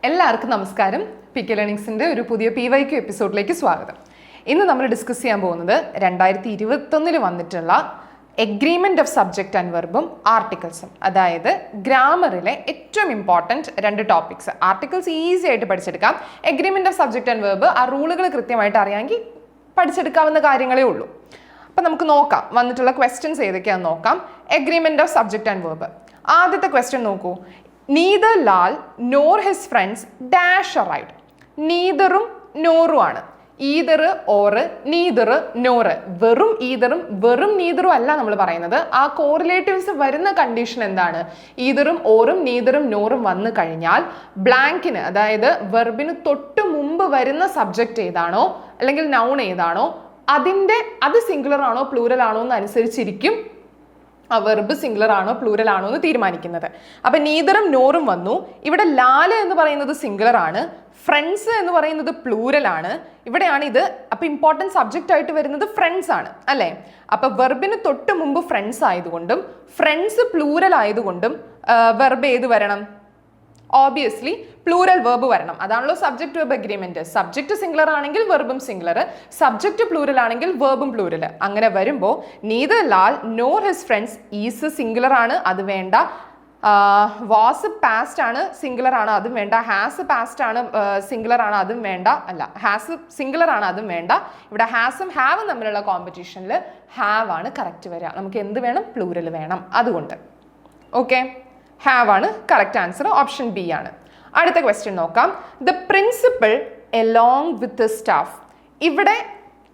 എല്ലാവർക്കും നമസ്കാരം. പികെ ലേണിംഗ്സിൻ്റെ ഒരു പുതിയ PYQ എപ്പിസോഡിലേക്ക് സ്വാഗതം. ഇന്ന് നമ്മൾ ഡിസ്കസ് ചെയ്യാൻ പോകുന്നത് 2021 വന്നിട്ടുള്ള എഗ്രീമെൻറ്റ് ഓഫ് സബ്ജക്റ്റ് ആൻഡ് വെർബും ആർട്ടിക്കിൾസും, അതായത് ഗ്രാമറിലെ ഏറ്റവും ഇമ്പോർട്ടൻറ്റ് രണ്ട് ടോപ്പിക്സ്. ആർട്ടിക്കിൾസ് ഈസി ആയിട്ട് പഠിച്ചെടുക്കാം. എഗ്രീമെൻറ്റ് ഓഫ് സബ്ജക്റ്റ് ആൻഡ് വെർബ് ആ റൂളുകൾ കൃത്യമായിട്ട് അറിയാമെങ്കിൽ പഠിച്ചെടുക്കാവുന്ന കാര്യങ്ങളേ ഉള്ളൂ. അപ്പം നമുക്ക് നോക്കാം വന്നിട്ടുള്ള ക്വസ്റ്റ്യൻസ് ഏതൊക്കെയാണെന്ന് നോക്കാം. എഗ്രീമെൻറ്റ് ഓഫ് സബ്ജക്റ്റ് ആൻഡ് വെർബ്. ആദ്യത്തെ ക്വസ്റ്റ്യൻ നോക്കൂ. Neither Lal nor his friends dash arrived. നീതറും നോറും ആണ്. ഈതർ ഓറ് നീതർ നോറ്. വെറും ഈതറും വെറും നീതറും അല്ല നമ്മൾ പറയുന്നത്. ആ കോറിലേറ്റീവ്സ് വരുന്ന കണ്ടീഷൻ എന്താണ്? ഈതറും ഓറും നീതറും നോറും വന്നു കഴിഞ്ഞാൽ ബ്ലാങ്കിന്, അതായത് വെർബിന് തൊട്ട് മുമ്പ് വരുന്ന സബ്ജക്റ്റ് ഏതാണോ അല്ലെങ്കിൽ നൗൺ ഏതാണോ അത് സിംഗുലർ ആണോ പ്ലൂറൽ ആണോ എന്ന് അനുസരിച്ചിരിക്കും ആ വെർബ് സിംഗുലർ ആണോ പ്ലൂറൽ ആണോ എന്ന് തീരുമാനിക്കുന്നത്. അപ്പം നീതറും നോറും വന്നു. ഇവിടെ ലാല് എന്ന് പറയുന്നത് സിംഗുലർ ആണ്, ഫ്രണ്ട്സ് എന്ന് പറയുന്നത് പ്ലൂറൽ ആണ്. ഇവിടെയാണ് ഇത്. അപ്പം ഇമ്പോർട്ടൻറ്റ് സബ്ജക്റ്റ് ആയിട്ട് വരുന്നത് ഫ്രണ്ട്സ് ആണ്, അല്ലേ? അപ്പം വെർബിന് തൊട്ട് മുമ്പ് ഫ്രണ്ട്സ് ആയതുകൊണ്ടും ഫ്രണ്ട്സ് പ്ലൂറൽ ആയതുകൊണ്ടും വെർബ് ഏത് വരണം? ഓബിയസ്ലി പ്ലൂറൽ വെർബ് വരണം. അതാണല്ലോ subject verb agreement. Subject singular ആണെങ്കിൽ വെർബും സിംഗുലർ, സബ്ജക്റ്റ് പ്ലൂറൽ ആണെങ്കിൽ വെർബും പ്ലൂറൽ. അങ്ങനെ വരുമ്പോൾ neither Lal nor his friends is singular ആണ്, അത് വേണ്ട. വാസ് പാസ്റ്റ് ആണ്, സിംഗുലർ ആണ്, അതും വേണ്ട. ഹാസ് പാസ്റ്റ് ആണ്, സിംഗുലർ ആണ്, അതും വേണ്ട. അല്ല, ഹാസ് സിംഗുലർ ആണ്, അതും വേണ്ട. ഇവിടെ ഹാസും ഹാവും തമ്മിലുള്ള കോമ്പറ്റീഷനിൽ ഹാവ് ആണ് കറക്റ്റ് വരിക. നമുക്ക് എന്ത് വേണം? പ്ലൂറൽ വേണം. അതുകൊണ്ട് ഓക്കെ, ഹാവ് ആണ് കറക്റ്റ് ആൻസർ. ഓപ്ഷൻ ബി ആണ്. അടുത്ത ക്വസ്റ്റ്യൻ നോക്കാം. The principal along with staff. ഇവിടെ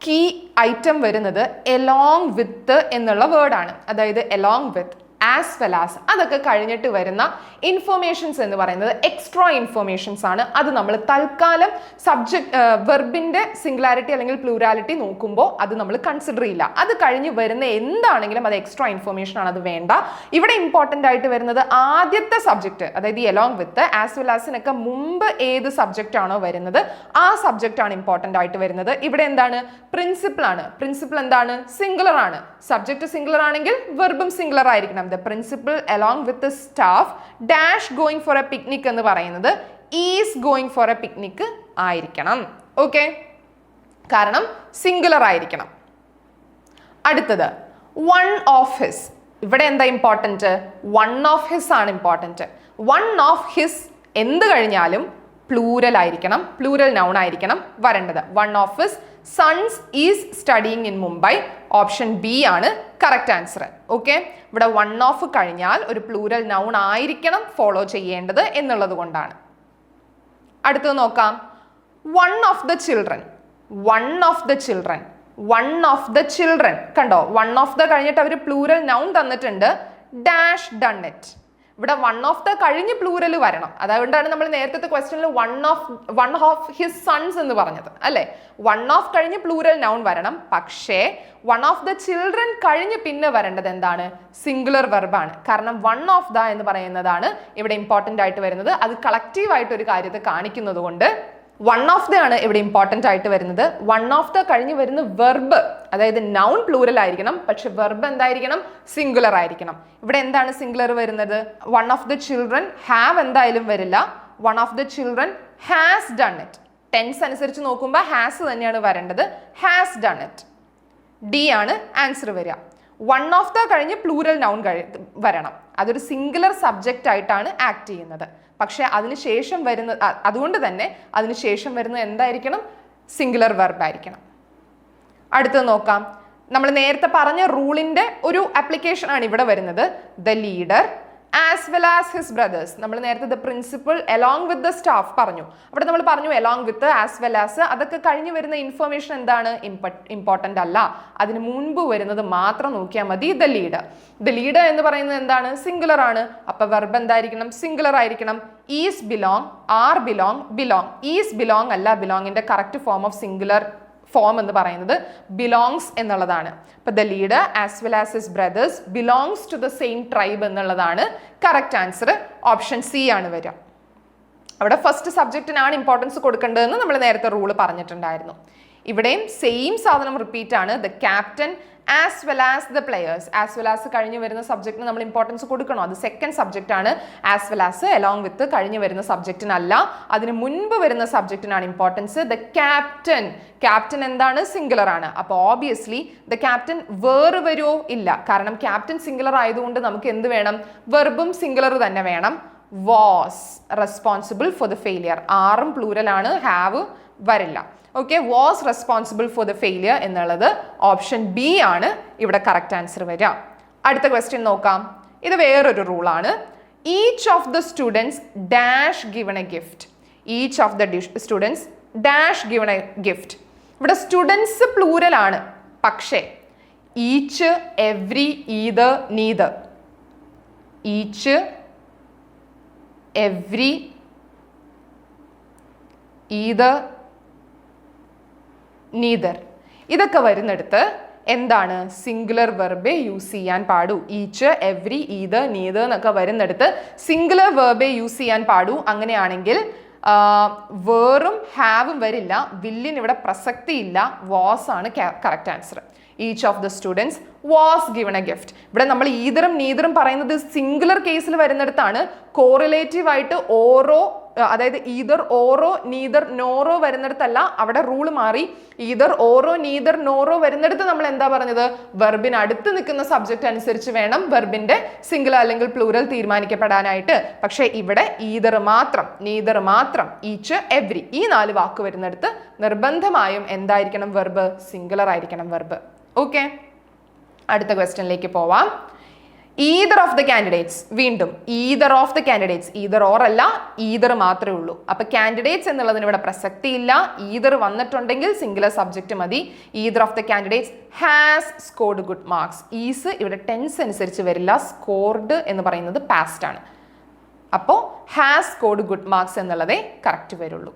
കീ ഐറ്റം വരുന്നത് എലോങ് വിത്ത് എന്നുള്ള വേർഡാണ്. അതായത് along with, as well as, അതൊക്കെ കഴിഞ്ഞിട്ട് വരുന്ന ഇൻഫോർമേഷൻസ് എന്ന് പറയുന്നത് എക്സ്ട്രാ ഇൻഫോർമേഷൻസ് ആണ്. അത് നമ്മൾ തൽക്കാലം സബ്ജക്ട് വെർബിന്റെ സിംഗുലാരിറ്റി അല്ലെങ്കിൽ പ്ലൂരാലിറ്റി നോക്കുമ്പോൾ അത് നമ്മൾ കൺസിഡർ ചെയ്യില്ല. അത് കഴിഞ്ഞ് വരുന്ന എന്താണെങ്കിലും അത് എക്സ്ട്രാ ഇൻഫോർമേഷൻ ആണ്, അത് വേണ്ട. ഇവിടെ ഇമ്പോർട്ടൻ്റ് ആയിട്ട് വരുന്നത് ആദ്യത്തെ സബ്ജക്റ്റ്, അതായത് എലോങ് വിത്ത്, ആസ് വെൽ ആസിനൊക്കെ മുമ്പ് ഏത് സബ്ജക്റ്റ് ആണോ വരുന്നത് ആ സബ്ജക്റ്റ് ആണ് ഇമ്പോർട്ടൻ്റ് ആയിട്ട് വരുന്നത്. ഇവിടെ എന്താണ്? പ്രിൻസിപ്പിൾ ആണ്. പ്രിൻസിപ്പിൾ എന്താണ്? സിംഗുലർ ആണ്. സബ്ജക്റ്റ് സിംഗുലർ ആണെങ്കിൽ വെർബും സിംഗുലർ ആയിരിക്കണം. The principal along with the staff dash going for a picnic എന്ന് പറയുന്നത് is going for a picnic ആയിരിക്കണം. ഓക്കെ, കാരണം സിംഗുലർ ആയിരിക്കണം. അടുത്തത് one of his. ഇവിടെ എന്താ ഇമ്പോർട്ടൻറ്റ്? one of his ആണ് ഇമ്പോർട്ടൻറ്റ്. one of his എന്ത് കഴിഞ്ഞാലും പ്ലൂരൽ ആയിരിക്കണം, പ്ലൂരൽ നൗൺ ആയിരിക്കണം വരേണ്ടത്. one of his sons is studying in Mumbai. Option B ആണ് കറക്റ്റ് ആൻസർ. ഓക്കെ, ഇവിടെ വൺ ഓഫ് കഴിഞ്ഞാൽ ഒരു പ്ലൂരൽ നൗൺ ആയിരിക്കണം ഫോളോ ചെയ്യേണ്ടത് എന്നുള്ളത് കൊണ്ടാണ്. അടുത്തത് നോക്കാം. One of the children. One of the children, one of the children. കണ്ടോ, വൺ ഓഫ് ദ കഴിഞ്ഞിട്ട് അവർ പ്ലൂരൽ നൗൺ തന്നിട്ടുണ്ട്. Dash done it. ഇവിടെ വൺ ഓഫ് ദ കഴിഞ്ഞ് പ്ലൂരൽ വരണം. അതുകൊണ്ടാണ് നമ്മൾ നേരത്തെ ക്വസ്റ്റ്യനിൽ വൺ ഓഫ് ഹിസ് സൺസ് എന്ന് പറഞ്ഞത്, അല്ലേ? വൺ ഓഫ് കഴിഞ്ഞ് പ്ലൂരൽ നൗൺ വരണം. പക്ഷേ വൺ ഓഫ് ദ ചിൽഡ്രൻ കഴിഞ്ഞ് പിന്നെ വരേണ്ടത് എന്താണ്? സിംഗുലർ വെർബാണ്. കാരണം വൺ ഓഫ് ദ എന്ന് പറയുന്നതാണ് ഇവിടെ ഇമ്പോർട്ടൻ്റ് ആയിട്ട് വരുന്നത്. അത് കളക്റ്റീവ് ആയിട്ട് ഒരു കാര്യത്തെ കാണിക്കുന്നത് കൊണ്ട് വൺ ഓഫ് ദ ആണ് ഇവിടെ ഇമ്പോർട്ടൻ്റ് ആയിട്ട് വരുന്നത്. വൺ ഓഫ് ദ കഴിഞ്ഞ് വരുന്ന വെർബ്, അതായത് നൗൺ പ്ലൂറൽ ആയിരിക്കണം, പക്ഷെ വെർബ് എന്തായിരിക്കണം? സിംഗുലർ ആയിരിക്കണം. ഇവിടെ എന്താണ് സിംഗുലർ വരുന്നത്? One of the children have എന്തായാലും വരില്ല. One of the children has done it. Tense അനുസരിച്ച് നോക്കുമ്പോൾ ഹാസ് തന്നെയാണ് വരേണ്ടത്. Has done it. ഡി ആണ് ആൻസർ വരിക. വൺ ഓഫ് ദ കഴിഞ്ഞ് പ്ലൂറൽ നൗൺ വരണം. അതൊരു സിംഗുലർ സബ്ജക്റ്റ് ആയിട്ടാണ് ആക്ട് ചെയ്യുന്നത്. പക്ഷെ അതിനുശേഷം വരുന്ന, അതുകൊണ്ട് തന്നെ അതിനുശേഷം വരുന്നത് എന്തായിരിക്കണം? സിംഗുലർ വെർബ് ആയിരിക്കണം. അടുത്തത് നോക്കാം. നമ്മൾ നേരത്തെ പറഞ്ഞ റൂളിന്റെ ഒരു ആപ്ലിക്കേഷൻ ആണ് ഇവിടെ വരുന്നത്. The leader as well as his brothers. നമ്മൾ നേരത്തെ the principal along with the staff പറഞ്ഞു. അവിടെ നമ്മൾ പറഞ്ഞു along with, as well as. അതൊക്കെ കഴിഞ്ഞ് വരുന്ന ഇൻഫർമേഷൻ എന്താണ്? ഇമ്പോർട്ടൻ്റ് അല്ല. അതിന് മുൻപ് വരുന്നത് മാത്രം നോക്കിയാൽ മതി. The leader. ദ ലീഡർ എന്ന് പറയുന്നത് എന്താണ്? സിംഗുലർ ആണ്. അപ്പൊ വെർബ് എന്തായിരിക്കണം? സിംഗുലർ ആയിരിക്കണം. Is belong, are belong, belong. Is belong അല്ല, ബിലോങ്ങിന്റെ correct form of singular form എന്ന് പറയുന്നത് ബിലോങ്സ് എന്നുള്ളതാണ്. അപ്പൊ the leader as well as his brothers belongs to the same tribe എന്നുള്ളതാണ് കറക്റ്റ് ആൻസർ. ഓപ്ഷൻ സി ആണ് വരിക. അവിടെ ഫസ്റ്റ് സബ്ജക്റ്റിനാണ് ഇമ്പോർട്ടൻസ് കൊടുക്കേണ്ടതെന്ന് നമ്മൾ നേരത്തെ റൂള് പറഞ്ഞിട്ടുണ്ടായിരുന്നു. ഇവിടെയും സെയിം സാധനം റിപ്പീറ്റ് ആണ്. The captain as well as the players. As well as കഴിഞ്ഞു വരുന്ന സബ്ജക്റ്റിന് നമ്മൾ ഇമ്പോർട്ടൻസ് കൊടുക്കണോ? അത് സെക്കൻഡ് സബ്ജക്റ്റ് ആണ്. As well as along with കഴിഞ്ഞു വരുന്ന സബ്ജക്റ്റിനല്ല, അതിന് മുൻപ് വരുന്ന സബ്ജക്റ്റിനാണ് ഇമ്പോർട്ടൻസ്. ദ ക്യാപ്റ്റൻ, ക്യാപ്റ്റൻ എന്താണ്? സിംഗുലർ ആണ്. അപ്പോൾ ഓബിയസ്ലി ദ ക്യാപ്റ്റൻ വേറെ വരുമോ? ഇല്ല, കാരണം ക്യാപ്റ്റൻ സിംഗുലർ ആയതുകൊണ്ട് നമുക്ക് എന്ത് വേണം? വെർബും സിംഗുലർ തന്നെ വേണം. Was responsible for the failure. ആറും പ്ലൂരൽ ആണ്, ഹാവ് വരില്ല. Okay, was responsible for the failure എന്നുള്ളത് ഓപ്ഷൻ ബി ആണ് ഇവിടെ കറക്റ്റ് ആൻസർ വരിക. അടുത്ത ക്വസ്റ്റ്യൻ നോക്കാം. ഇത് വേറൊരു റൂളാണ്. Each of the students dash given a gift. Each of the students dash given a gift. ഇവിടെ സ്റ്റുഡൻസ് പ്ലൂരൽ ആണ്, പക്ഷേ each, every, either, neither. Each, every, either, neither ഇതൊക്കെ വരുന്നിടത്ത് എന്താണ്? സിംഗുലർ വെർബേ യൂസ് ചെയ്യാൻ പാടൂ. ഈച്ച്, എവ്രി, ഈതർ, നീതർ എന്നൊക്കെ വരുന്നിടത്ത് സിംഗുലർ വെർബേ യൂസ് ചെയ്യാൻ പാടൂ. അങ്ങനെയാണെങ്കിൽ വേറും ഹാവും വരില്ല. വില്ലിന് ഇവിടെ പ്രസക്തിയില്ല. വാസ് ആണ് correct answer. Each of the students was given a gift. ഇവിടെ നമ്മൾ ഈതറും നീതറും പറയുന്നത് സിംഗുലർ കേസിൽ വരുന്നിടത്താണ്. കോറിലേറ്റീവ് ആയിട്ട് ഓരോ, അതായത് ഈതർ, ഓറോ, നീതർ, നോറോ വരുന്നിടത്തല്ല. അവിടെ റൂൾ മാറി. ഈതർ, ഓറോ, നീതർ, നോറോ വരുന്നിടത്ത് നമ്മൾ എന്താ പറഞ്ഞത്? വെർബിന് അടുത്ത് നിൽക്കുന്ന സബ്ജക്റ്റ് അനുസരിച്ച് വേണം വെർബിന്റെ സിംഗുലർ അല്ലെങ്കിൽ പ്ലൂരൽ തീരുമാനിക്കപ്പെടാനായിട്ട്. പക്ഷേ ഇവിടെ ഈതർ മാത്രം, നീതർ മാത്രം, ഈച്ച്, എവ്രി ഈ 4 വാക്ക് വരുന്നിടത്ത് നിർബന്ധമായും എന്തായിരിക്കണം? വെർബ് സിംഗുലർ ആയിരിക്കണം വെർബ്. ഓക്കെ, അടുത്ത ക്വസ്റ്റ്യനിലേക്ക് പോവാം. Either of the candidates. വീണ്ടും either of the candidates, either or അല്ല, ഈതർ മാത്രമേ ഉള്ളൂ. അപ്പൊ കാൻഡിഡേറ്റ്സ് എന്നുള്ളതിന് ഇവിടെ പ്രസക്തി ഇല്ല. ഈതർ വന്നിട്ടുണ്ടെങ്കിൽ സിംഗുലർ സബ്ജക്റ്റ് മതി. Either of the candidates has scored good marks. Is ഇവിടെ ടെൻസ് അനുസരിച്ച് വരില്ല. സ്കോർഡ് എന്ന് പറയുന്നത് പാസ്റ്റ് ആണ്. അപ്പോൾ ഹാസ് സ്കോർഡ് ഗുഡ് മാർക്സ് എന്നുള്ളതേ കറക്റ്റ് വരുള്ളൂ.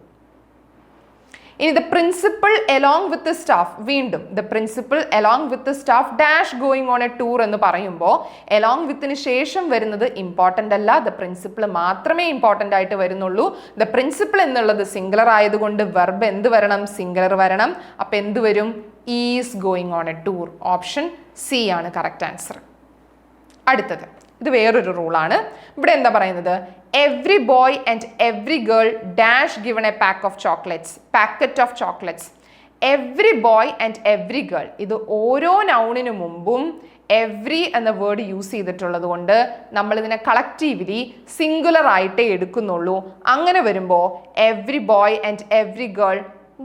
ഇനി the principal along with the staff. വീണ്ടും the principal along with the staff dash going on a tour എന്ന് പറയുമ്പോൾ എലോങ് വിത്തിന് ശേഷം വരുന്നത് ഇമ്പോർട്ടൻ്റ് അല്ല. ദ പ്രിൻസിപ്പൽ മാത്രമേ ഇമ്പോർട്ടൻ്റ് ആയിട്ട് വരുന്നുള്ളൂ. ദ പ്രിൻസിപ്പൽ എന്നുള്ളത് സിംഗുലർ ആയതുകൊണ്ട് വെർബ് എന്ത് വരണം? സിംഗുലർ വരണം. അപ്പം എന്ത് വരും? Is going on a tour. Option C ആണ് കറക്റ്റ് ആൻസർ. അടുത്തത് ഇത് വേറൊരു റൂളാണ്. ഇവിടെ എന്താ പറയുന്നത്? Every boy and every girl dash given a packet of chocolates. Every boy and every girl ഇത് ഓരോ നൗണിന് മുമ്പും എവ്രി എന്ന വേർഡ് യൂസ് ചെയ്തിട്ടുള്ളത് കൊണ്ട് നമ്മൾ ഇതിനെ കളക്റ്റീവ്ലി സിംഗുലർ ആയിട്ടേ എടുക്കുന്നുള്ളൂ. അങ്ങനെ വരുമ്പോൾ every boy and every girl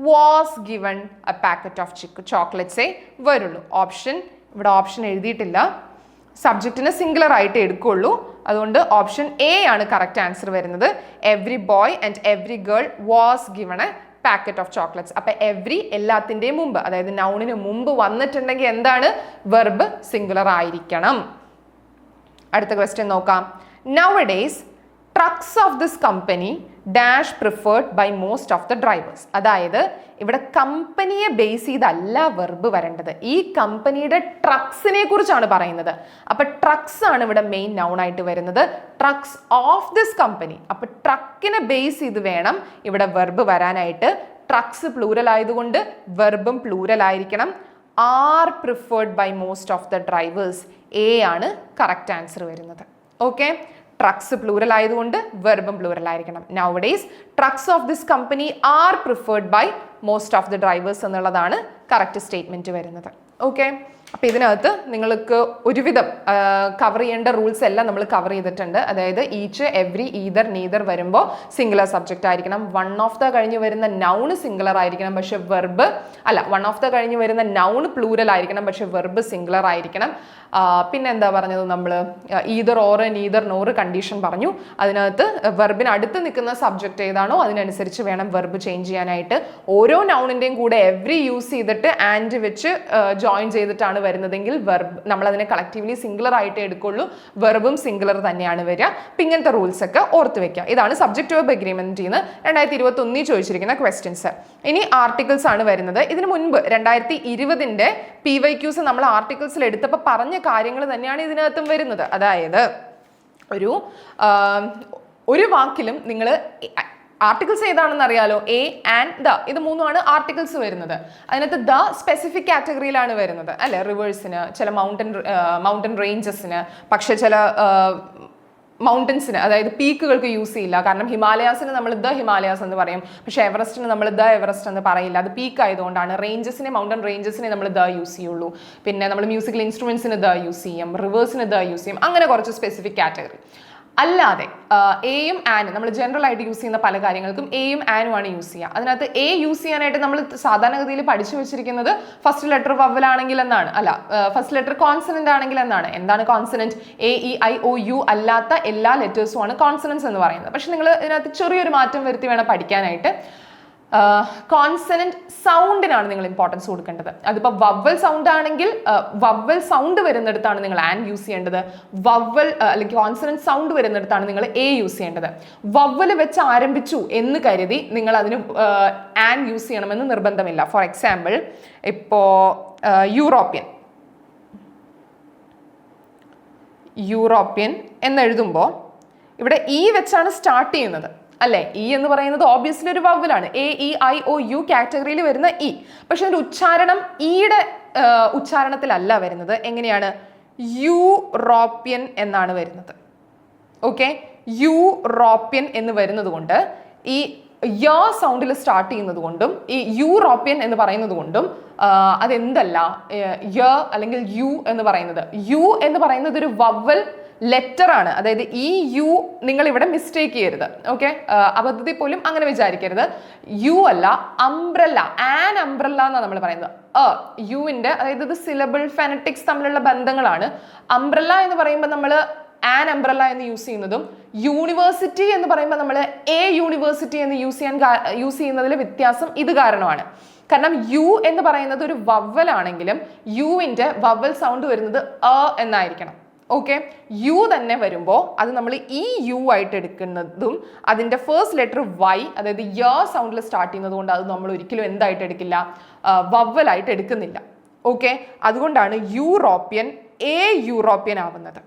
was given a packet of ചോക്ലേറ്റ്സേ വരുള്ളൂ. ഇവിടെ ഓപ്ഷൻ എഴുതിയിട്ടില്ല. സബ്ജക്റ്റിനെ സിംഗുലർ ആയിട്ട് എടുക്കുള്ളൂ. അതുകൊണ്ട് ഓപ്ഷൻ എ ആണ് കറക്റ്റ് ആൻസർ വരുന്നത്. Every boy and every girl was given a packet of chocolates. അപ്പൊ എവ്രി എല്ലാത്തിൻ്റെയും മുമ്പ്, അതായത് നൗണിന് മുമ്പ് വന്നിട്ടുണ്ടെങ്കിൽ എന്താണ്? വെർബ് സിംഗുലർ ആയിരിക്കണം. അടുത്ത ക്വസ്റ്റ്യൻ നോക്കാം. Nowadays trucks of this company dash preferred by most of the drivers. അതായത് ഇവിടെ കമ്പനിയെ ബേസ് ചെയ്തല്ല വെർബ് വരേണ്ടത്. ഈ കമ്പനിയുടെ ട്രക്സിനെ കുറിച്ചാണ് പറയുന്നത്. അപ്പൊ ട്രക്സ് ആണ് ഇവിടെ മെയിൻ നൗൺ ആയിട്ട് വരുന്നത്. Trucks of this company. അപ്പൊ ട്രക്കിനെ ബേസ് ചെയ്ത് വേണം ഇവിടെ വെർബ് വരാനായിട്ട്. ട്രക്സ് പ്ലൂരൽ ആയതുകൊണ്ട് വെർബും പ്ലൂരൽ ആയിരിക്കണം. Are preferred by most of the drivers. A ആണ് കറക്റ്റ് ആൻസർ വരുന്നത്. ഓക്കെ, ട്രക്സ് പ്ലൂരൽ ആയതുകൊണ്ട് വെർബും പ്ലൂരൽ ആയിരിക്കണം. Nowadays trucks of this company are preferred by most of the drivers എന്നുള്ളതാണ് കറക്റ്റ് സ്റ്റേറ്റ്മെന്റ് വരുന്നത്. ഓക്കെ, അപ്പോൾ ഇതിനകത്ത് നിങ്ങൾക്ക് ഒരുവിധം കവർ ചെയ്യേണ്ട റൂൾസ് എല്ലാം നമ്മൾ കവർ ചെയ്തിട്ടുണ്ട്. അതായത് ഈച്ച്, എവ്രി, ഈതർ, നീതർ വരുമ്പോൾ സിംഗുലർ സബ്ജക്റ്റ് ആയിരിക്കണം. വൺ ഓഫ് ദ കഴിഞ്ഞ് വരുന്ന നൗണ് സിംഗുലർ ആയിരിക്കണം, പക്ഷെ വെർബ് അല്ല. വൺ ഓഫ് ദ കഴിഞ്ഞ് വരുന്ന നൗണ് പ്ലൂരൽ ആയിരിക്കണം, പക്ഷെ വെർബ് സിംഗുലർ ആയിരിക്കണം. പിന്നെ എന്താ പറഞ്ഞത് നമ്മൾ? Either, or, neither, nor condition പറഞ്ഞു. അതിനകത്ത് വെർബിന് അടുത്ത് നിൽക്കുന്ന സബ്ജക്റ്റ് ഏതാണോ അതിനനുസരിച്ച് വേണം വെർബ് ചേഞ്ച് ചെയ്യാനായിട്ട്. ഓരോ നൗണിൻ്റെയും കൂടെ എവ്രി യൂസ് ചെയ്തിട്ട് ആൻഡ് വെച്ച് ജോയിൻ ചെയ്തിട്ടാണ് വരുന്നതെങ്കിൽ വെർബ് നമ്മൾ അതിനെ കളക്റ്റീവ്ലി സിംഗുലർ ആയിട്ട് എടുക്കുള്ളൂ. വെർബും സിംഗുലർ തന്നെയാണ് വരിക. അപ്പം ഇങ്ങനത്തെ റൂൾസ് ഒക്കെ ഓർത്ത് വെക്കുക. ഇതാണ് സബ്ജക്റ്റ് വെർബ് അഗ്രിമെന്റിൽ നിന്ന് 2021 ചോദിച്ചിരിക്കുന്ന ക്വസ്റ്റ്യൻസ്. ഇനി ആർട്ടിക്കിൾസ് ആണ് വരുന്നത്. ഇതിനു മുൻപ് 2020 PYQs നമ്മൾ ആർട്ടിക്കിൾസിൽ എടുത്തപ്പോൾ പറഞ്ഞ കാര്യങ്ങൾ തന്നെയാണ് ഇതിനകത്തും വരുന്നത്. അതായത് ഒരു വാക്കിലും നിങ്ങൾ ആർട്ടിക്കിൾസ് ഏതാണെന്ന് അറിയാലോ, എ ആൻഡ് ദ, ഇത് മൂന്നുമാണ് ആർട്ടിക്കിൾസ് വരുന്നത്. അതിനകത്ത് ദ സ്പെസിഫിക് കാറ്റഗറിയിലാണ് വരുന്നത് അല്ലെ, റിവേഴ്സിന്, ചില മൗണ്ടൻ റേഞ്ചസിന്, പക്ഷെ ചില മൗണ്ടൻസിന്, അതായത് പീക്കുകൾക്ക് യൂസ് ചെയ്യില്ല. കാരണം ഹിമാലയാസിന് നമ്മൾ ദ ഹിമാലയാസ് എന്ന് പറയും, പക്ഷെ എവറസ്റ്റിന് നമ്മൾ ദ എവറസ്റ്റ് എന്ന് പറയില്ല, അത് പീക്ക് ആയതുകൊണ്ടാണ്. റേഞ്ചസിനെ, മൗണ്ടൻ റേഞ്ചസിനെ നമ്മൾ ദ യൂസ് ചെയ്യുള്ളൂ. പിന്നെ നമ്മൾ മ്യൂസിക്കൽ ഇൻസ്ട്രുമെന്റ്സിന് ദ യൂസ് ചെയ്യും, റിവേഴ്സിന് ദ യൂസ് ചെയ്യും, അങ്ങനെ കുറച്ച് സ്പെസിഫിക് കാറ്റഗറി. അല്ലാതെ എയും ആനും നമ്മൾ ജനറൽ ആയിട്ട് യൂസ് ചെയ്യുന്ന പല കാര്യങ്ങൾക്കും എയും ആനും ആണ് യൂസ് ചെയ്യുക. അതിനകത്ത് എ യൂസ് ചെയ്യാനായിട്ട് നമ്മൾ സാധാരണഗതിയിൽ പഠിച്ചു വെച്ചിരിക്കുന്നത് ഫസ്റ്റ് ലെറ്റർ വവൽ ആണെങ്കിൽ എന്നാണ്, അല്ല ഫസ്റ്റ് ലെറ്റർ കോൺസണന്റ് ആണെങ്കിൽ എന്നാണ്. എന്താണ് consonant? A E I O U അല്ലാത്ത എല്ലാ ലെറ്റേഴ്സും ആണ് കോൺസണൻസ് എന്ന് പറയുന്നത്. പക്ഷെ നിങ്ങൾ ഇതിനകത്ത് ചെറിയൊരു മാറ്റം വരുത്തി വേണം പഠിക്കാനായിട്ട്. കോൺസണന്റ് സൗണ്ടിനാണ് നിങ്ങൾ ഇമ്പോർട്ടൻസ് കൊടുക്കേണ്ടത്. അതിപ്പോൾ വവൽ സൗണ്ട് ആണെങ്കിൽ വവൽ സൗണ്ട് വരുന്നിടത്താണ് നിങ്ങൾ ആൻ യൂസ് ചെയ്യേണ്ടത്. വവൽ അല്ലെങ്കിൽ കോൺസണന്റ് സൗണ്ട് വരുന്നിടത്താണ് നിങ്ങൾ എ യൂസ് ചെയ്യേണ്ടത്. വവൽ വെച്ച് ആരംഭിച്ചു എന്ന് കരുതി നിങ്ങൾ അതിന് ആൻ യൂസ് ചെയ്യണമെന്ന് നിർബന്ധമില്ല. ഫോർ എക്സാമ്പിൾ, ഇപ്പോൾ യൂറോപ്യൻ എന്നെഴുതുമ്പോൾ ഇവിടെ ഇ വെച്ചാണ് സ്റ്റാർട്ട് ചെയ്യുന്നത് അല്ലെ. ഇ എന്ന് പറയുന്നത് ഓബ്വിയസ്ലി ഒരു വവലാണ്, A E I O U കാറ്റഗറിയിൽ വരുന്ന ഇ. പക്ഷെ അതിന്റെ ഉച്ചാരണം ഇയുടെ ഉച്ചാരണത്തിലല്ല വരുന്നത്. എങ്ങനെയാണ്? യൂറോപ്യൻ എന്നാണ് വരുന്നത്. ഓക്കെ, യൂറോപ്യൻ എന്ന് വരുന്നത് കൊണ്ട് ഈ യ സൗണ്ടിൽ സ്റ്റാർട്ട് ചെയ്യുന്നത് കൊണ്ടും ഈ യൂറോപ്യൻ എന്ന് പറയുന്നത് കൊണ്ടും അതെന്തല്ല, യ അല്ലെങ്കിൽ യു എന്ന് പറയുന്നത്. യു എന്ന് പറയുന്നത് ഒരു വവൽ ലെറ്റർ ആണ്. അതായത് ഈ യു നിങ്ങൾ ഇവിടെ മിസ്റ്റേക്ക് ചെയ്യരുത്. ഓക്കെ, അബദ്ധത്തിൽ പോലും അങ്ങനെ വിചാരിക്കരുത്. യു അല്ല, അംബ്രല്ല, ആൻ അംബ്രല്ല എന്നാണ് നമ്മൾ പറയുന്നത്. യുവിന്റെ, അതായത് ഇത് സിലബിൾ ഫെനറ്റിക്സ് തമ്മിലുള്ള ബന്ധങ്ങളാണ്. അംബ്രല്ല എന്ന് പറയുമ്പോൾ നമ്മൾ ആൻ അംബ്രല്ല എന്ന് യൂസ് ചെയ്യുന്നതും യൂണിവേഴ്സിറ്റി എന്ന് പറയുമ്പോൾ നമ്മൾ എ യൂണിവേഴ്സിറ്റി എന്ന് യൂസ് ചെയ്യുന്നതിൽ വ്യത്യാസം ഇത് കാരണമാണ്. കാരണം യു എന്ന് പറയുന്നത് ഒരു വവൽ ആണെങ്കിലും യുവിന്റെ വവൽ സൗണ്ട് വരുന്നത് എന്നായിരിക്കണം. ഓക്കെ, യു തന്നെ വരുമ്പോൾ അത് നമ്മൾ ഈ യു ആയിട്ട് എടുക്കുന്നതും അതിന്റെ ഫസ്റ്റ് ലെറ്റർ വൈ, അതായത് യ സൗണ്ടിൽ സ്റ്റാർട്ട് ചെയ്യുന്നത് കൊണ്ട് അത് നമ്മൾ ഒരിക്കലും എന്തായിട്ട് എടുക്കില്ല, വവ്വലായിട്ട് എടുക്കുന്നില്ല. ഓക്കെ, അതുകൊണ്ടാണ് യൂറോപ്യൻ എ യൂറോപ്യൻ ആവുന്നത്,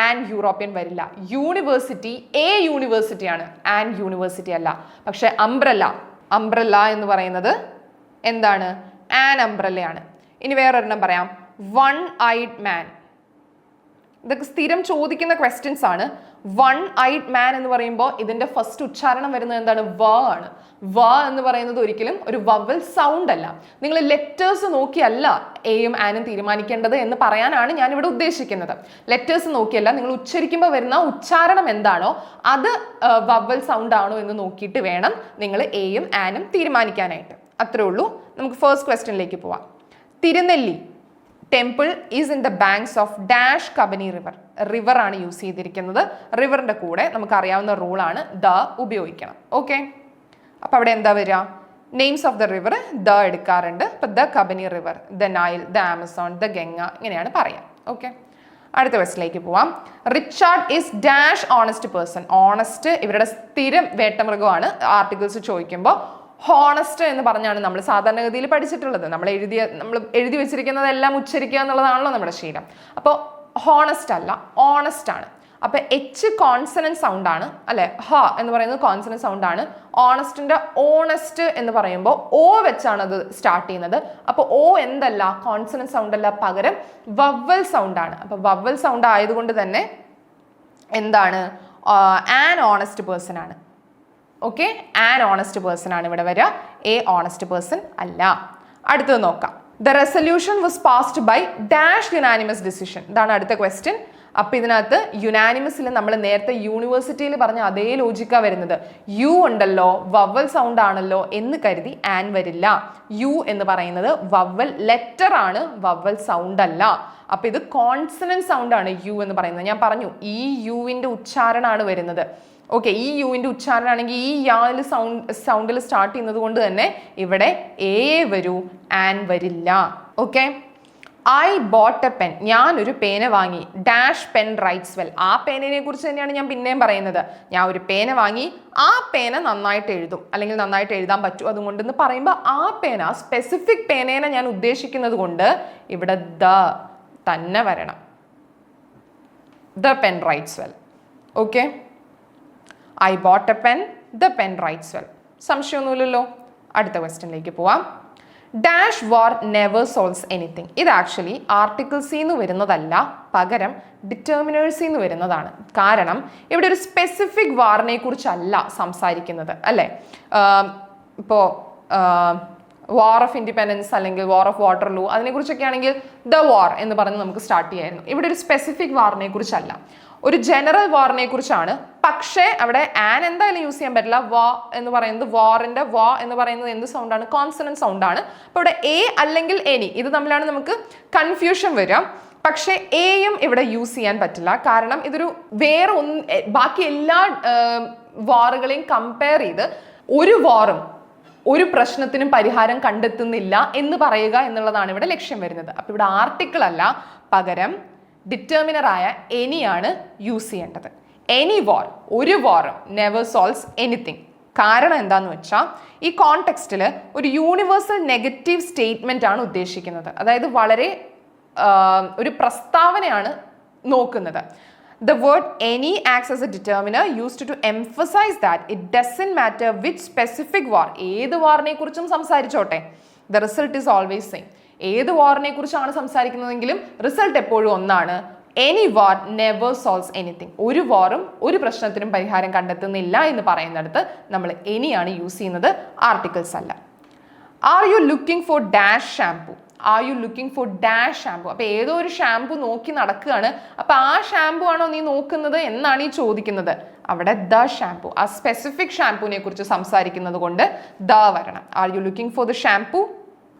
ആൻ യൂറോപ്യൻ വരില്ല. യൂണിവേഴ്സിറ്റി എ യൂണിവേഴ്സിറ്റിയാണ്, ആൻ യൂണിവേഴ്സിറ്റി അല്ല. പക്ഷെ അംബ്രല്ല എന്ന് പറയുന്നത് എന്താണ്? ആൻ അംബ്രല്ലയാണ്. ഇനി വേറൊരെണ്ണം പറയാം, വൺ ഐഡ് മാൻ. ഇതൊക്കെ സ്ഥിരം ചോദിക്കുന്ന ക്വസ്റ്റ്യൻസ് ആണ്. വൺ ഐഡ് മാൻ എന്ന് പറയുമ്പോൾ ഇതിന്റെ ഫസ്റ്റ് ഉച്ചാരണം വരുന്നത് എന്താണ്? വ ആണ്. വ എന്ന് പറയുന്നത് ഒരിക്കലും ഒരു വവൽ സൗണ്ട് അല്ല. നിങ്ങൾ ലെറ്റേഴ്സ് നോക്കിയല്ല എയും ആനും തീരുമാനിക്കേണ്ടത് എന്ന് പറയാനാണ് ഞാൻ ഇവിടെ ഉദ്ദേശിക്കുന്നത്. ലെറ്റേഴ്സ് നോക്കിയല്ല, നിങ്ങൾ ഉച്ചരിക്കുമ്പോൾ വരുന്ന ഉച്ചാരണം എന്താണോ അത് വവൽ സൗണ്ട് ആണോ എന്ന് നോക്കിയിട്ട് വേണം നിങ്ങൾ എയും ആനും തീരുമാനിക്കാനായിട്ട്. അത്രേ ഉള്ളൂ. നമുക്ക് ഫസ്റ്റ് ക്വസ്റ്റ്യനിലേക്ക് പോവാം. Thirunelli temple is in the banks of dash Kabani river. River ആണ് യൂസ് ചെയ്തിരിക്കുന്നത്. റിവറിന്റെ കൂടെ നമുക്ക് അറിയാവുന്ന റൂളാണ് ദ ഉപയോഗിക്കണം. ഓക്കെ, അപ്പൊ അവിടെ എന്താ വരിക? Names of the river the എടുക്കാറുണ്ട്. അപ്പൊ the Kabani river, the Nile, the Amazon, the Ganga, ഇങ്ങനെയാണ് പറയാം. ഓക്കെ, അടുത്ത ക്വസ്റ്റിലേക്ക് പോവാം. Richard is dash honest person. Honest ഇവരുടെ സ്ഥിരം വേട്ടമൃഗമാണ്. ആർട്ടിക്കിൾസ് ചോദിക്കുമ്പോൾ ഹോണസ്റ്റ് എന്ന് പറഞ്ഞാണ് നമ്മൾ സാധാരണഗതിയിൽ പഠിച്ചിട്ടുള്ളത്. നമ്മൾ എഴുതി വെച്ചിരിക്കുന്നതെല്ലാം ഉച്ചരിക്കുക എന്നുള്ളതാണല്ലോ നമ്മുടെ ശീലം. അപ്പോൾ ഹോണസ്റ്റ് അല്ല, ഓണസ്റ്റ് ആണ്. അപ്പൊ എച്ച് കോൺസണന്റ് സൗണ്ട് ആണ് അല്ലെ, ഹ എന്ന് പറയുന്നത് കോൺസണന്റ് സൗണ്ട് ആണ്. ഓണസ്റ്റിന്റെ ഓണസ്റ്റ് എന്ന് പറയുമ്പോൾ ഓ വെച്ചാണ് അത് സ്റ്റാർട്ട് ചെയ്യുന്നത്. അപ്പൊ ഓ എന്തല്ല, കോൺസണന്റ് സൗണ്ട് അല്ല, പകരം വവ്വൽ സൗണ്ട് ആണ്. അപ്പൊ വവ്വൽ സൗണ്ട് ആയതുകൊണ്ട് തന്നെ എന്താണ്, ആൻ ഓണസ്റ്റ് പേഴ്സൺ ആണ്. ഓക്കെ, ആൻ ഓണസ്റ്റ് പേഴ്സൺ ആണ് ഇവിടെ വരിക, എ ഓണസ്റ്റ് പേഴ്സൺ അല്ല. അടുത്തത് നോക്കാം. The resolution was passed by dash unanimous decision. ഇതാണ് അടുത്ത ക്വസ്റ്റ്യൻ. അപ്പൊ ഇതിനകത്ത് യുനാനിമസിൽ നമ്മൾ നേരത്തെ യൂണിവേഴ്സിറ്റിയിൽ പറഞ്ഞ അതേ ലോജിക്കാ വരുന്നത്. യു ഉണ്ടല്ലോ, വവൽ സൗണ്ട് ആണല്ലോ എന്ന് കരുതി ആൻ വരില്ല. യു എന്ന് പറയുന്നത് വവൽ ലെറ്റർ ആണ്, വവൽ സൗണ്ട് അല്ല. അപ്പൊ ഇത് കോൺസണന്റ് സൗണ്ട് ആണ് യു എന്ന് പറയുന്നത്. ഞാൻ പറഞ്ഞു ഈ യുവിന്റെ ഉച്ചാരണമാണ് വരുന്നത്. ഓക്കെ, ഈ യുവിന്റെ ഉച്ചാരണം ആണെങ്കിൽ ഈ യാല് സൗണ്ടിൽ സ്റ്റാർട്ട് ചെയ്യുന്നത് കൊണ്ട് തന്നെ ഇവിടെ എ വരൂ, ആൻ വരില്ല. Okay, I boat A pen. ഞാനൊരു പേന വാങ്ങി. Dash pen writes well. ആ പേനയെ കുറിച്ച് തന്നെയാണ് ഞാൻ പിന്നെയും പറയുന്നത്. ഞാൻ ഒരു പേന വാങ്ങി, ആ പേന നന്നായിട്ട് എഴുതും അല്ലെങ്കിൽ നന്നായിട്ട് എഴുതാൻ പറ്റും. അതുകൊണ്ടെന്ന് പറയുമ്പോൾ ആ പേന, സ്പെസിഫിക് പേനേനെ ഞാൻ ഉദ്ദേശിക്കുന്നത് കൊണ്ട് ഇവിടെ ദ തന്നെ വരണം. The pen writes well. Okay, I bought a pen the pen writes well. സംശയമൊന്നുമില്ലല്ലോ. അടുത്ത ക്വസ്റ്റ്യനിലേക്ക് പോവാം. Dash war never solves anything. ഇത് ആക്ച്വലി ആർട്ടിക്കിൾസിൽ നിന്ന് വരുന്നതല്ല, പകരം ഡിറ്റർമിനേഴ്സിൽ നിന്ന് വരുന്നതാണ്. കാരണം ഇവിടെ ഒരു സ്പെസിഫിക് വാറിനെ കുറിച്ചല്ല സംസാരിക്കുന്നത്, അല്ലേ? ഇപ്പോൾ വാർ ഓഫ് ഇൻഡിപെൻഡൻസ് അല്ലെങ്കിൽ വാർ ഓഫ് വാട്ടർലൂ അതിനെക്കുറിച്ചൊക്കെ ആണെങ്കിൽ ദ വാർ എന്ന് പറഞ്ഞ് നമുക്ക് സ്റ്റാർട്ട് ചെയ്യായിരുന്നു. ഇവിടെ ഒരു സ്പെസിഫിക് വാറിനെ കുറിച്ചല്ല, ഒരു ജനറൽ വാറിനെ കുറിച്ചാണ്. പക്ഷേ അവിടെ ആൻ എന്തായാലും യൂസ് ചെയ്യാൻ പറ്റില്ല. വാ എന്ന് പറയുന്നത്, വാറിന്റെ വാ എന്ന് പറയുന്നത് എന്ത് സൗണ്ടാണ്? കോൺസണന്റ് സൗണ്ടാണ്. അപ്പോൾ ഇവിടെ എ അല്ലെങ്കിൽ എനി ഇത് തമ്മിലാണ് നമുക്ക് കൺഫ്യൂഷൻ വരിക. പക്ഷേ എയും ഇവിടെ യൂസ് ചെയ്യാൻ പറ്റില്ല. കാരണം ഇതൊരു വേറെ ബാക്കി എല്ലാ വാറുകളെയും കമ്പയർ ചെയ്ത് ഒരു വാറും ഒരു പ്രശ്നത്തിനും പരിഹാരം കണ്ടെത്തുന്നില്ല എന്ന് പറയുക എന്നുള്ളതാണ് ഇവിടെ ലക്ഷ്യം വരുന്നത്. അപ്പോൾ ഇവിടെ ആർട്ടിക്കിൾ അല്ല, പകരം ഡിറ്റർമിനറായ എനിയാണ് യൂസ് ചെയ്യേണ്ടത്. എനി വാർ, ഒരു വാറും നെവർ സോൾവ്സ് എനിത്തിങ്. കാരണം എന്താന്ന് വെച്ചാൽ ഈ കോണ്ടെക്സ്റ്റിൽ ഒരു യൂണിവേഴ്സൽ നെഗറ്റീവ് സ്റ്റേറ്റ്മെന്റ് ആണ് ഉദ്ദേശിക്കുന്നത്. അതായത് വളരെ ഒരു പ്രസ്താവനയാണ് നോക്കുന്നത്. The word any acts as a determiner used to emphasize that it doesn't matter which specific war. ഏത് വാറിനെ കുറിച്ചും സംസാരിച്ചോട്ടെ, the result is always same. ഏത് വാറിനെ കുറിച്ചാണ് സംസാരിക്കുന്നതെങ്കിലും റിസൾട്ട് എപ്പോഴും ഒന്നാണ്. എനി വാർ നെവർ സോൾവ്സ് എനിത്തിങ്. ഒരു വാറും ഒരു പ്രശ്നത്തിനും പരിഹാരം കണ്ടെത്തുന്നില്ല എന്ന് പറയുന്നിടത്ത് നമ്മൾ എനിയാണ് യൂസ് ചെയ്യുന്നത്, ആർട്ടിക്കിൾസ് അല്ല. R you looking for dash shampoo? R you looking for dash shampoo? അപ്പോൾ ഏതോ ഒരു ഷാംപൂ നോക്കി നടക്കുകയാണ്. അപ്പോൾ ആ ഷാംപൂ ആണോ നീ നോക്കുന്നത് എന്നാണ് ഈ ചോദിക്കുന്നത്. അവിടെ ദ ഷാംപൂ, ആ സ്പെസിഫിക് ഷാംപൂവിനെ കുറിച്ച് സംസാരിക്കുന്നത് കൊണ്ട് ദ വരണം. Are you looking for the shampoo?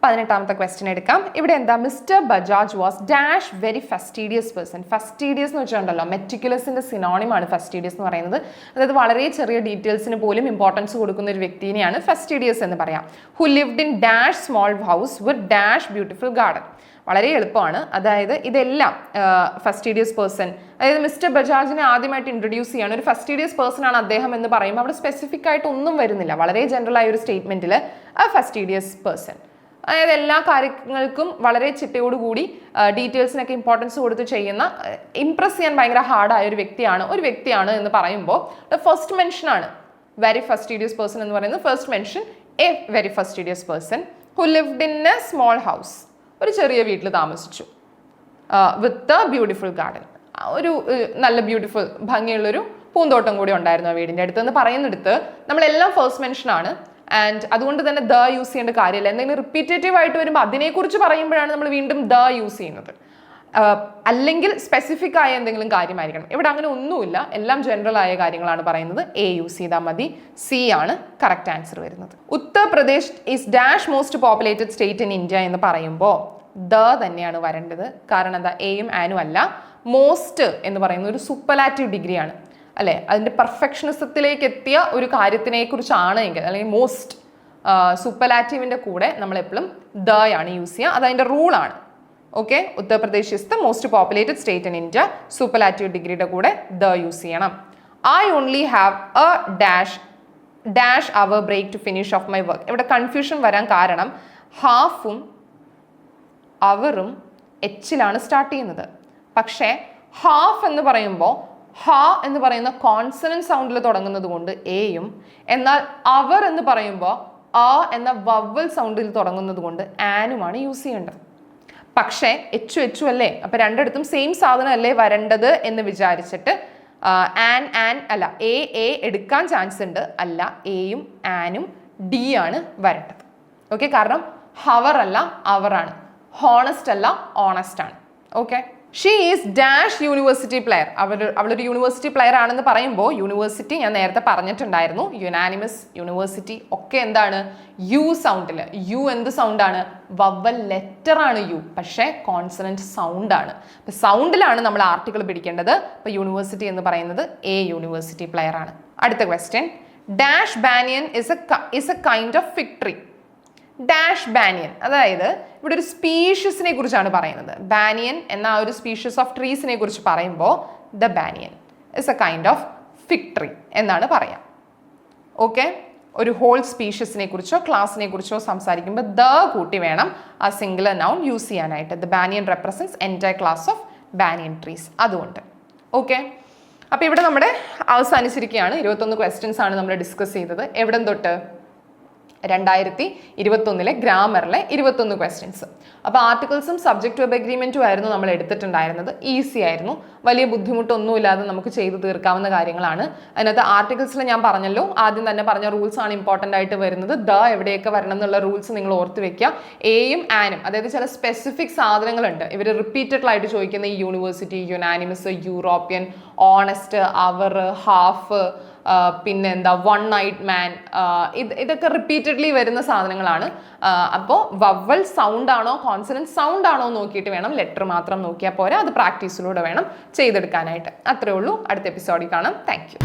18ാമത്തെ ക്വസ്റ്റ്യൻ എടുക്കാം. ഇവിടെ എന്താ? Mister Bajaj was dash very fastidious person. Fastidious എന്ന് വെച്ചിട്ടുണ്ടല്ലോ, മെറ്റിക്കുലസിന്റെ സിനോണിമാണ് ഫസ്റ്റീഡിയസ് എന്ന് പറയുന്നത്. അതായത് വളരെ ചെറിയ ഡീറ്റെയിൽസിന് പോലും ഇമ്പോർട്ടൻസ് കൊടുക്കുന്ന ഒരു വ്യക്തിനെയാണ് ഫസ്റ്റീഡിയസ് എന്ന് പറയാം. Who lived in dash small house with dash beautiful garden. വളരെ എളുപ്പമാണ്. അതായത് ഇതെല്ലാം ഫസ്റ്റീഡിയസ് പേഴ്സൺ, അതായത് മിസ്റ്റർ ബജാജിനെ ആദ്യമായിട്ട് ഇൻട്രൊഡ്യൂസ് ചെയ്യാണ്. ഒരു ഫസ്റ്റീഡിയസ് പേഴ്സൺ ആണ് അദ്ദേഹം എന്ന് പറയുമ്പോൾ അവിടെ സ്പെസിഫിക് ആയിട്ട് ഒന്നും വരുന്നില്ല. വളരെ ജനറൽ ആയ ഒരു സ്റ്റേറ്റ്മെന്റിൽ ആ ഫസ്റ്റീഡിയസ് പേഴ്സൺ, അതായത് എല്ലാ കാര്യങ്ങൾക്കും വളരെ ചിട്ടയോടുകൂടി ഡീറ്റെയിൽസിനൊക്കെ ഇമ്പോർട്ടൻസ് കൊടുത്ത് ചെയ്യുന്ന, ഇംപ്രസ് ചെയ്യാൻ ഭയങ്കര ഹാർഡായ ഒരു വ്യക്തിയാണ് എന്ന് പറയുമ്പോൾ ഫസ്റ്റ് മെൻഷൻ ആണ് വെരി ഫസ്റ്റീഡിയസ് പേഴ്സൺ എന്ന് പറയുന്നത്. First mention a very fastidious person who lived in a small house. ഒരു ചെറിയ വീട്ടിൽ താമസിച്ചു. With a beautiful garden. ഒരു നല്ല ബ്യൂട്ടിഫുൾ ഭംഗിയുള്ളൊരു പൂന്തോട്ടം കൂടി ഉണ്ടായിരുന്നു ആ വീടിൻ്റെ അടുത്ത് എന്ന് പറയുന്നിടത്ത് നമ്മളെല്ലാം ഫസ്റ്റ് മെൻഷൻ ആണ്. ആൻഡ് അതുകൊണ്ട് തന്നെ ദ യൂസ് ചെയ്യേണ്ട കാര്യമില്ല. എന്തെങ്കിലും റിപ്പീറ്റേറ്റീവ് ആയിട്ട് വരുമ്പോൾ അതിനെക്കുറിച്ച് പറയുമ്പോഴാണ് നമ്മൾ വീണ്ടും ദ യൂസ് ചെയ്യുന്നത്. അല്ലെങ്കിൽ സ്പെസിഫിക് ആയ എന്തെങ്കിലും കാര്യമായിരിക്കണം. ഇവിടെ അങ്ങനെ ഒന്നുമില്ല, എല്ലാം ജനറൽ ആയ കാര്യങ്ങളാണ് പറയുന്നത്. എ യൂസ് ചെയ്താൽ മതി. സി ആണ് കറക്റ്റ് ആൻസർ വരുന്നത്. Uttar Pradesh is dash most populated state in India എന്ന് പറയുമ്പോൾ ദ തന്നെയാണ് വരേണ്ടത്. കാരണം എന്താ? എയും ആനും അല്ല. മോസ്റ്റ് എന്ന് പറയുന്ന ഒരു സൂപ്പർലാറ്റീവ് ഡിഗ്രിയാണ്, അല്ലേ? അതിൻ്റെ പെർഫെക്ഷനിസത്തിലേക്ക് എത്തിയ ഒരു കാര്യത്തിനെ കുറിച്ചാണ് എങ്കിൽ, അല്ലെങ്കിൽ മോസ്റ്റ് സൂപ്പർലാറ്റീവിൻ്റെ കൂടെ നമ്മളെപ്പോഴും ദ ആണ് യൂസ് ചെയ്യുക. അതതിൻ്റെ റൂളാണ്. Okay, Uttar Pradesh is the most populated state in India. Superlative ഡിഗ്രിയുടെ കൂടെ ദ യൂസ് ചെയ്യണം. I only have a dash hour break to finish off my work. ഇവിടെ കൺഫ്യൂഷൻ വരാൻ കാരണം ഹാഫും അവറും എച്ചിലാണ് സ്റ്റാർട്ട് ചെയ്യുന്നത്. പക്ഷേ ഹാഫ് എന്ന് പറയുമ്പോൾ ഹ എന്ന് പറയുന്ന കോൺസണന്റ് സൗണ്ടിൽ തുടങ്ങുന്നത് കൊണ്ട് എയും, എന്നാൽ അവർ എന്ന് പറയുമ്പോൾ അ എന്ന വവൽ സൗണ്ടിൽ തുടങ്ങുന്നത് കൊണ്ട് ആനുമാണ് യൂസ് ചെയ്യേണ്ടത്. പക്ഷേ എച്ചു അല്ലേ, അപ്പൊ രണ്ടിടത്തും സെയിം സാധനം അല്ലേ വരേണ്ടത് എന്ന് വിചാരിച്ചിട്ട് ആൻ അല്ല എ എടുക്കാൻ ചാൻസ് ഉണ്ട്. അല്ല, എയും ആനും ഡി ആണ് വരേണ്ടത്. ഓക്കെ, കാരണം ഹവർ അല്ല അവറാണ്, ഹോണസ്റ്റ് അല്ല ഓണസ്റ്റ് ആണ്. Okay, she is dash university player. അവളൊരു യൂണിവേഴ്സിറ്റി പ്ലെയർ ആണെന്ന് പറയുമ്പോൾ യൂണിവേഴ്സിറ്റി ഞാൻ നേരത്തെ പറഞ്ഞിട്ടുണ്ടായിരുന്നു, യുനാനിമസ് യൂണിവേഴ്സിറ്റി ഒക്കെ എന്താണ്? യു സൗണ്ടിൽ. യു എന്ത് സൗണ്ടാണ്? വവൽ ലെറ്റർ ആണ് യു, പക്ഷേ കോൺസണന്റ് സൗണ്ട് ആണ്. അപ്പം സൗണ്ടിലാണ് നമ്മൾ ആർട്ടിക്കിൾ പിടിക്കേണ്ടത്. അപ്പോൾ യൂണിവേഴ്സിറ്റി എന്ന് പറയുന്നത് എ യൂണിവേഴ്സിറ്റി പ്ലെയർ ആണ്. അടുത്ത question, dash banyan is A kind of fig tree. Dash banyan, അതായത് ഇവിടെ ഒരു സ്പീഷ്യസിനെ കുറിച്ചാണ് പറയുന്നത്. ബാനിയൻ എന്ന ആ ഒരു സ്പീഷ്യസ് ഓഫ് ട്രീസിനെ കുറിച്ച് പറയുമ്പോൾ the banyan is A kind of fig tree എന്നാണ് പറയാം. ഓക്കെ, ഒരു ഹോൾ സ്പീഷ്യസിനെ കുറിച്ചോ ക്ലാസിനെ കുറിച്ചോ സംസാരിക്കുമ്പോൾ ദ കൂട്ടി വേണം ആ സിംഗുലർ നൗൺ യൂസ് ചെയ്യാനായിട്ട്. The banyan represents entire class of banyan trees. അതുകൊണ്ട് ഓക്കെ, അപ്പോൾ ഇവിടെ നമ്മുടെ അവസാനിച്ചിരിക്കുകയാണ്. 21 ക്വസ്റ്റ്യൻസ് ആണ് നമ്മൾ ഡിസ്കസ് ചെയ്തത്. എവിടം തൊട്ട്? 2021 ഗ്രാമറിലെ 21 ക്വസ്റ്റ്യൻസ്. അപ്പോൾ ആർട്ടിക്കിൾസും സബ്ജക്റ്റ് വെബ് അഗ്രിമെൻറ്റും ആയിരുന്നു നമ്മൾ എടുത്തിട്ടുണ്ടായിരുന്നത്. ഈസി ആയിരുന്നു, വലിയ ബുദ്ധിമുട്ടൊന്നുമില്ലാതെ നമുക്ക് ചെയ്തു തീർക്കാവുന്ന കാര്യങ്ങളാണ്. അതിനകത്ത് ആർട്ടിക്കിൾസിൽ ഞാൻ പറഞ്ഞല്ലോ, ആദ്യം തന്നെ പറഞ്ഞ റൂൾസ് ആണ് ഇമ്പോർട്ടൻ്റ് ആയിട്ട് വരുന്നത്. എവിടെയൊക്കെ വരണം എന്നുള്ള റൂൾസ് നിങ്ങൾ ഓർത്ത് വെക്കുക. എയും ആനും, അതായത് ചില സ്പെസിഫിക് സാധനങ്ങളുണ്ട് ഇവർ റിപ്പീറ്റഡ് ആയിട്ട് ചോദിക്കുന്ന, ഈ യൂണിവേഴ്സിറ്റി, യുനാനിമസ്, യൂറോപ്യൻ, ഓണസ്റ്റ്, അവർ, ഹാഫ്, പിന്നെ എന്താ, വൺ നൈറ്റ് മാൻ, ഇതൊക്കെ റിപ്പീറ്റഡ്ലി വരുന്ന സാധനങ്ങളാണ്. അപ്പോൾ വവൽ സൗണ്ട് ആണോ കോൺസണന്റ് സൗണ്ട് ആണോ നോക്കിയിട്ട് വേണം, ലെറ്റർ മാത്രം നോക്കിയാൽ പോരാ, അത് പ്രാക്ടീസിലൂടെ വേണം ചെയ്തെടുക്കാനായിട്ട്. അത്രേ ഉള്ളൂ. അടുത്ത എപ്പിസോഡിൽ കാണാം. Thank you.